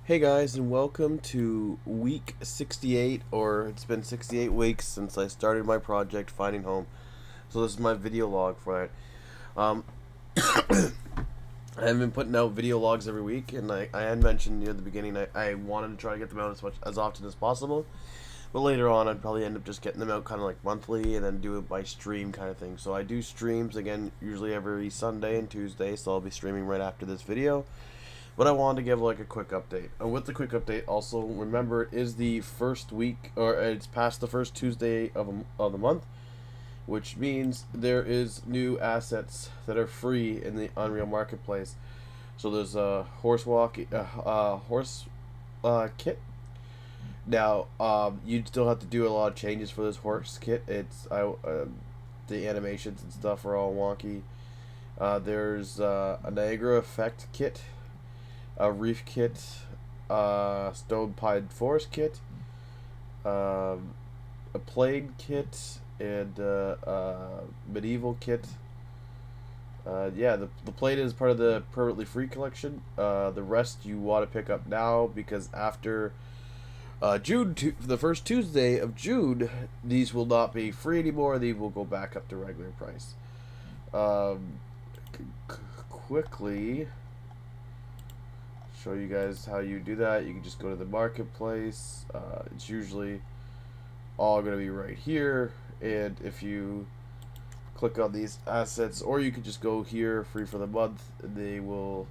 Hey guys, and welcome to week 68, or it's been 68 weeks since I started my project Finding Home. So this is my video log for it. I have been putting out video logs every week, and I had mentioned near the beginning I wanted to try to get them out as often as possible. But later on, I'd probably end up just getting them out kind of like monthly, and then do it by stream kind of thing. So I do streams again, usually every Sunday and Tuesday. So I'll be streaming right after this video. But I wanted to give like a quick update. And with the quick update, also remember it is the first week, or it's past the first Tuesday of the month, which means there is new assets that are free in the Unreal Marketplace. So there's a horse kit. Now you still have to do a lot of changes for this horse kit. The animations and stuff are all wonky. There's a Niagara effect kit, a reef kit, stone pine forest kit, a plague kit, and medieval kit. Yeah, the plate is part of the permanently free collection. The rest you want to pick up now because after the first Tuesday of June, these will not be free anymore. These will go back up to regular price. Quickly show you guys how you do that. You can just go to the marketplace. It's usually all going to be right here, and if you click on these assets, or you could just go here, free for the month, and they will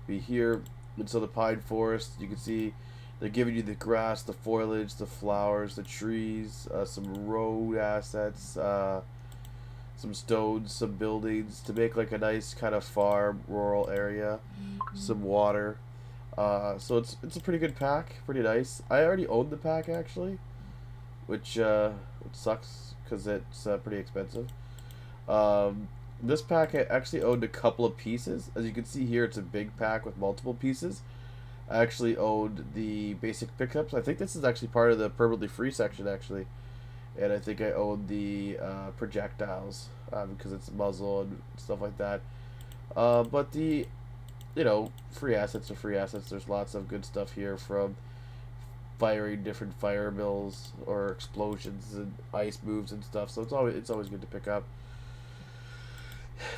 be here. And so the pine forest, you can see they're giving you the grass, the foliage, the flowers, the trees, some road assets, some stones, some buildings to make like a nice kind of farm rural area, some water. So it's a pretty good pack, pretty nice. I already owned the pack actually, which sucks because it's pretty expensive. This pack I actually owned a couple of pieces. As you can see here, it's a big pack with multiple pieces. I actually owned the basic pickups. I think this is actually part of the permanently free section actually, and I think I owned the projectiles because it's muzzle and stuff like that. But the free assets are free assets. There's lots of good stuff here, from firing different fire mills or explosions and ice moves and stuff. So it's always good to pick up.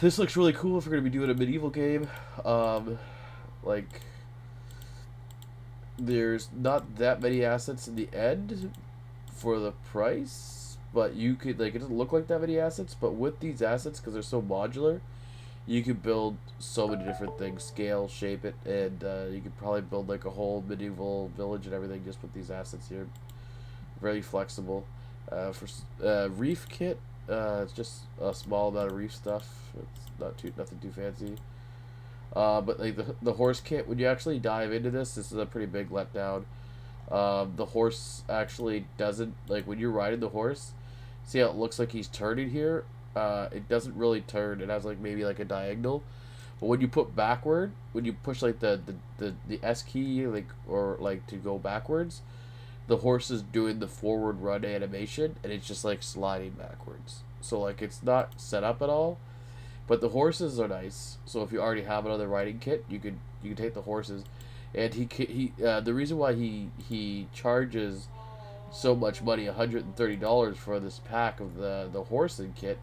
This looks really cool if we're gonna be doing a medieval game. Like there's not that many assets in the end for the price, but you could it doesn't look like that many assets, but with these assets, because they're so modular, you could build so many different things, scale, shape it, and you could probably build like a whole medieval village and everything just with these assets here. Very flexible. For reef kit, it's just a small amount of reef stuff. It's nothing too fancy. But like the horse kit, when you actually dive into this is a pretty big letdown. The horse actually doesn't, like when you're riding the horse, see how it looks like he's turning here? It doesn't really turn. It has like maybe like a diagonal, but when you put backward, when you push like the S key, or to go backwards, the horse is doing the forward run animation, and it's just like sliding backwards. So like it's not set up at all, but the horses are nice. So if you already have another riding kit, you could take the horses, and the reason why he charges so much money, $130 for this pack of the horsing kit,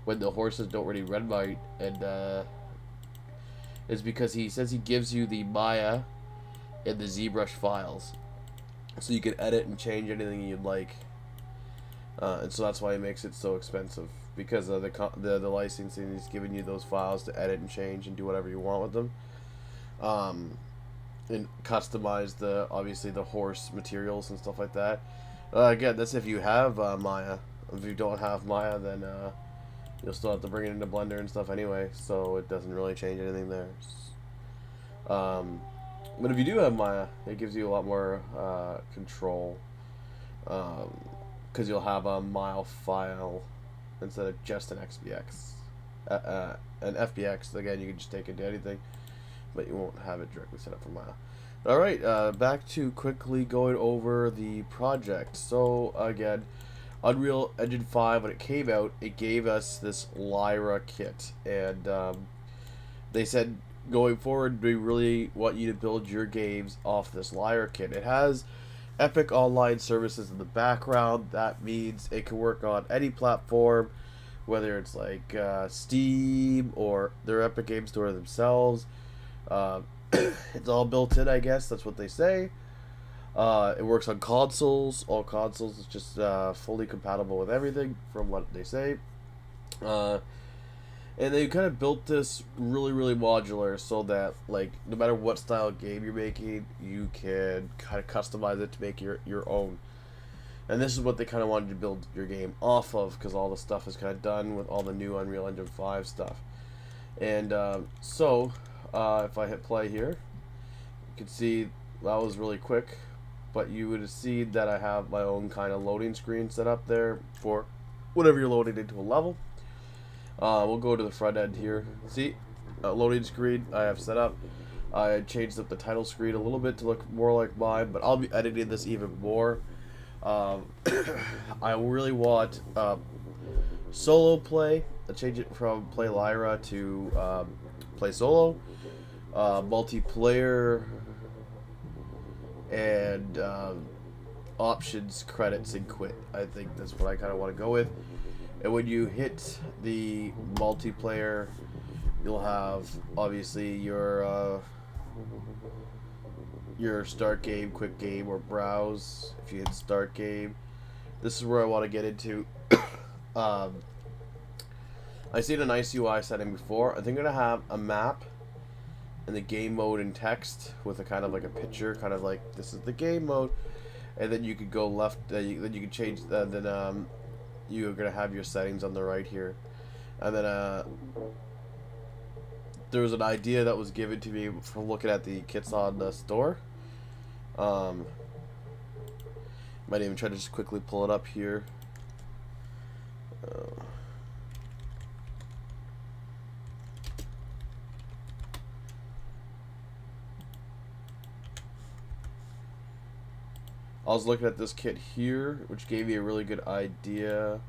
when the horses don't really run right, and is because he says he gives you the Maya and the ZBrush files, so you can edit and change anything you'd like, and so that's why he makes it so expensive, because of the licensing. He's giving you those files to edit and change and do whatever you want with them, and customize obviously the horse materials and stuff like that. Again, that's if you have Maya. If you don't have Maya, then you'll still have to bring it into Blender and stuff anyway, so it doesn't really change anything there. But if you do have Maya, it gives you a lot more control, because you'll have a Maya file instead of just an XBX. An FBX, again, you can just take it to anything, but you won't have it directly set up for Maya. Alright, back to quickly going over the project. So, again, Unreal Engine 5, when it came out, it gave us this Lyra Kit, and they said going forward, we really want you to build your games off this Lyra Kit. It has Epic Online services in the background. That means it can work on any platform, whether it's like Steam or their Epic Game Store themselves. It's all built in, I guess. That's what they say. It works on consoles. All consoles. It's just fully compatible with everything, from what they say. And they kind of built this really, really modular so that, like, no matter what style of game you're making, you can kind of customize it to make your own. And this is what they kind of wanted to build your game off of, because all the stuff is kind of done with all the new Unreal Engine 5 stuff. And if I hit play here, you can see that was really quick, but you would have seen that I have my own kind of loading screen set up there for whenever you're loading into a level. We'll go to the front end here. See, loading screen I have set up. I changed up the title screen a little bit to look more like mine, but I'll be editing this even more. I really want solo play. I change it from play Lyra to play solo, multiplayer, and options, credits, and quit. I think that's what I kind of want to go with. And when you hit the multiplayer, you'll have obviously your start game, quick game, or browse. If you hit start game, this is where I want to get into. I seen a nice UI setting before. I think I'm gonna have a map and the game mode in text with a kind of like a picture, kind of like this is the game mode, and then you could go left. Then you can change. You're gonna have your settings on the right here, and then there was an idea that was given to me from looking at the kits on the store. Might even try to just quickly pull it up here. I was looking at this kit here, which gave me a really good idea.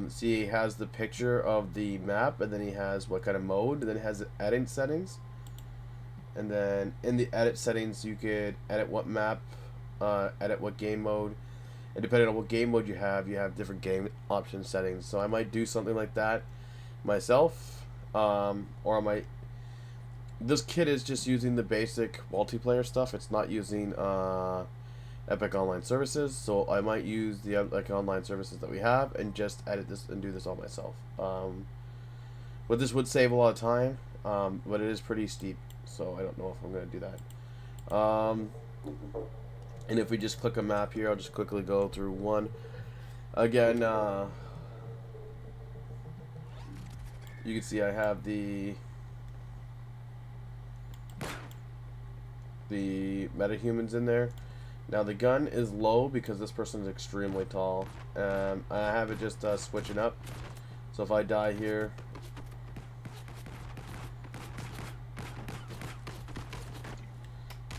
See, he has the picture of the map, and then he has what kind of mode, and then it has the edit settings. And then in the edit settings, you could edit what map, edit what game mode, and depending on what game mode you have different game option settings. So I might do something like that myself, or I might. This kit is just using the basic multiplayer stuff. It's not using Epic Online services, so I might use the Epic Online services that we have and just edit this and do this all myself. But this would save a lot of time, but it is pretty steep, so I don't know if I'm going to do that. And if we just click a map here, I'll just quickly go through one. Again, you can see I have the metahumans in there. Now the gun is low because this person is extremely tall. I have it just switching up. So if I die here,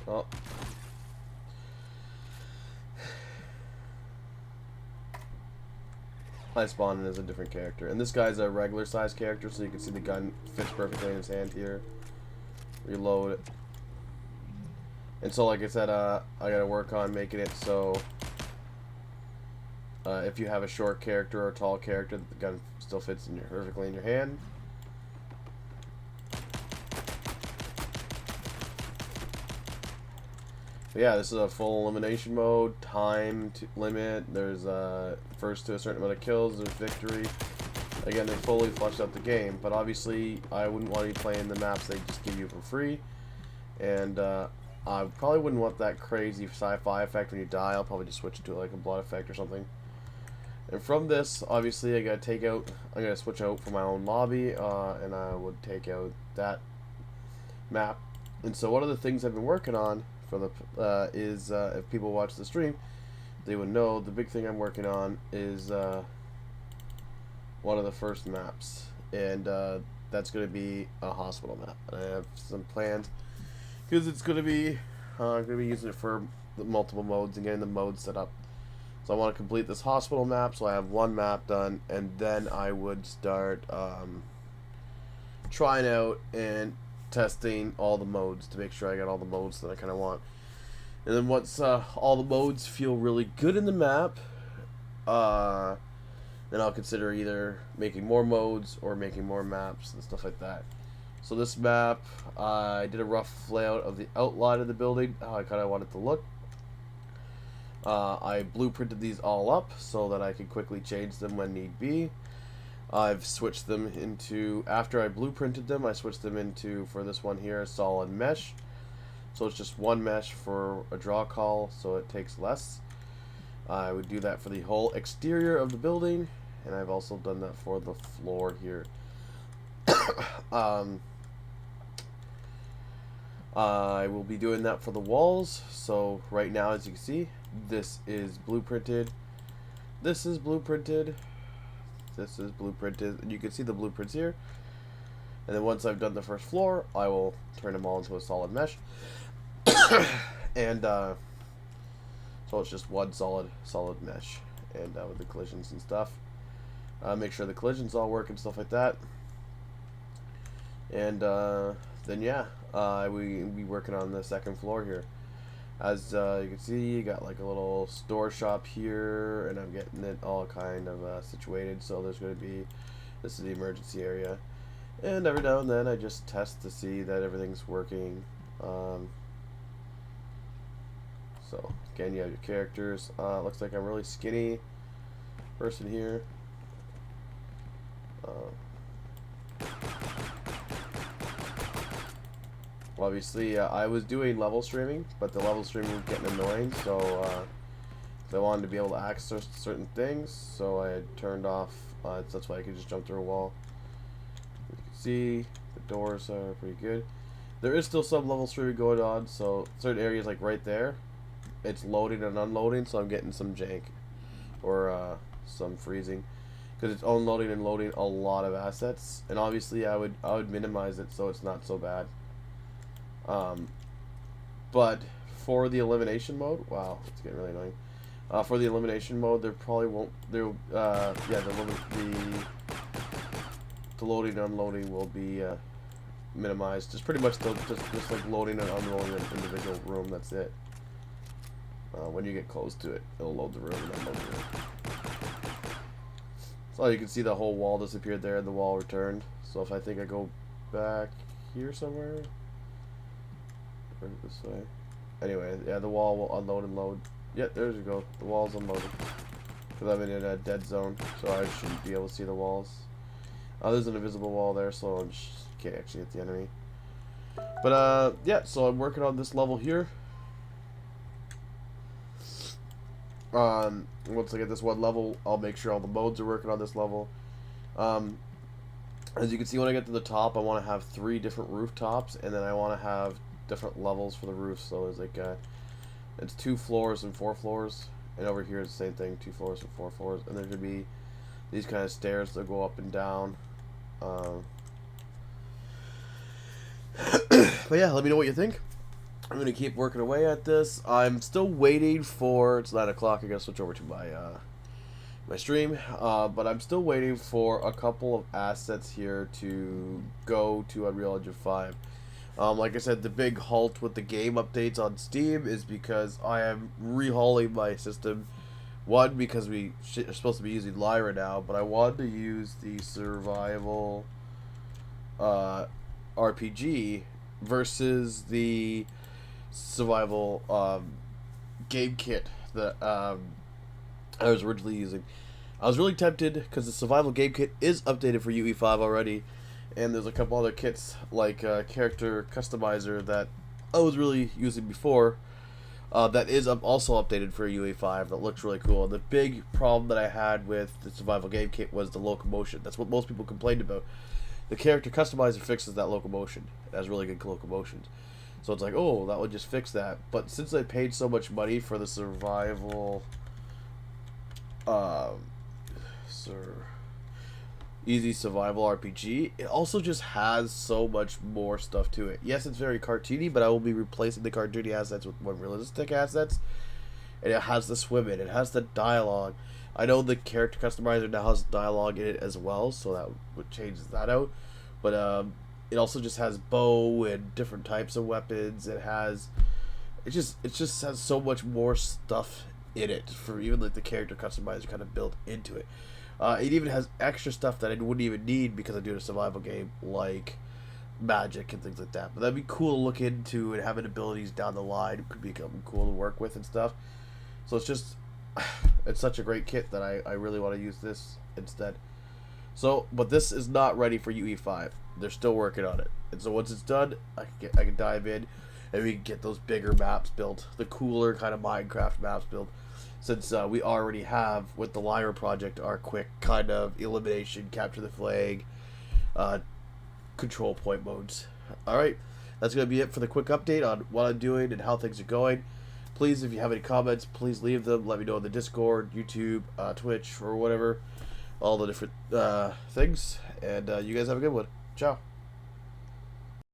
oh, I spawn in as a different character, and this guy's a regular size character, so you can see the gun fits perfectly in his hand here. Reload it. And so, like I said, I gotta work on making it so if you have a short character or a tall character, the gun still fits perfectly in your hand. But yeah, this is a full elimination mode. Time limit. There's first to a certain amount of kills. There's victory. Again, they fully fleshed out the game, but obviously, I wouldn't want to be playing the maps they just give you for free, and I probably wouldn't want that crazy sci-fi effect when you die. I'll probably just switch it to like a blood effect or something. And from this, obviously, I'm gonna switch out for my own lobby, and I would take out that map. And so one of the things I've been working on for the is if people watch the stream, they would know the big thing I'm working on is one of the first maps, and that's gonna be a hospital map. And I have some plans. Because it's going to be, I'm going to be using it for the multiple modes and getting the modes set up. So I want to complete this hospital map, so I have one map done, and then I would start trying out and testing all the modes to make sure I got all the modes that I kind of want. And then once all the modes feel really good in the map, then I'll consider either making more modes or making more maps and stuff like that. So this map, I did a rough layout of the outline of the building, how I kind of want it to look. I blueprinted these all up so that I can quickly change them when need be. I've switched them into, after I blueprinted them, I switched them into, for this one here, solid mesh. So it's just one mesh for a draw call, so it takes less. I would do that for the whole exterior of the building, and I've also done that for the floor here. I will be doing that for the walls. So right now, as you can see, this is blueprinted, this is blueprinted, this is blueprinted, and you can see the blueprints here. And then once I've done the first floor, I will turn them all into a solid mesh. And so it's just one solid mesh, and with the collisions and stuff, make sure the collisions all work and stuff like that. And then yeah, we be working on the second floor here. As you can see, you got like a little store shop here, and I'm getting it all kind of situated. So there's going to be, this is the emergency area, and every now and then I just test to see that everything's working. So again, you have your characters. Looks like I'm really skinny person here. Obviously, I was doing level streaming, but the level streaming was getting annoying, so I wanted to be able to access certain things, so I had turned off, that's why I could just jump through a wall. You can see, the doors are pretty good. There is still some level streaming going on, so certain areas like right there, it's loading and unloading, so I'm getting some jank, or some freezing, because it's unloading and loading a lot of assets, and obviously I would minimize it so it's not so bad. But for the elimination mode, wow, it's getting really annoying. For the elimination mode, there probably won't, the loading and unloading will be minimized. Just pretty much just like loading and unloading an individual room. That's it. When you get close to it, it'll load the room and unload the room. So you can see the whole wall disappeared there, and the wall returned. So if I think I go back here somewhere. This way. Anyway, yeah, the wall will unload and load. Yep, there you go. The wall's unloaded. Because I'm in a dead zone, so I shouldn't be able to see the walls. There's an invisible wall there, so I can't actually hit the enemy. But, yeah, so I'm working on this level here. Once I get this one level, I'll make sure all the modes are working on this level. As you can see, when I get to the top, I want to have 3 different rooftops, and then I want to have different levels for the roof. So there's like it's 2 floors and 4 floors, and over here it's the same thing, 2 floors and 4 floors, and there's gonna be these kind of stairs that go up and down. But yeah, let me know what you think. I'm gonna keep working away at this. I'm still waiting for, it's 9 o'clock, I gotta switch over to my my stream, but I'm still waiting for a couple of assets here to go to Unreal Engine 5. Like I said, the big halt with the game updates on Steam is because I am rehauling my system. One, because we are supposed to be using Lyra now, but I wanted to use the survival RPG versus the survival game kit that I was originally using. I was really tempted because the survival game kit is updated for UE5 already. And there's a couple other kits, like character customizer, that I was really using before, that is also updated for UE5, that looks really cool. The big problem that I had with the survival game kit was the locomotion. That's what most people complained about. The character customizer fixes that locomotion. It has really good locomotions. So it's like, oh, that would just fix that. But since I paid so much money for the survival, easy survival RPG, it also just has so much more stuff to it. Yes, it's very cartoony, but I will be replacing the cartoony assets with more realistic assets. And it has the swimming, it has the dialogue. I know the character customizer now has dialogue in it as well, so that would change that out. But it also just has bow and different types of weapons. It just has so much more stuff in it for even like the character customizer kind of built into it. It even has extra stuff that I wouldn't even need because I'm doing a survival game, like magic and things like that. But that'd be cool to look into, and having abilities down the line could become cool to work with and stuff. So it's just, it's such a great kit that I really want to use this instead. So, but this is not ready for UE5. They're still working on it. And so once it's done, I can dive in and we can get those bigger maps built, the cooler kind of Minecraft maps built. Since we already have, with the Lyra project, our quick kind of elimination, capture the flag, control point modes. Alright, that's going to be it for the quick update on what I'm doing and how things are going. Please, if you have any comments, please leave them. Let me know in the Discord, YouTube, Twitch, or whatever. All the different things. And you guys have a good one. Ciao.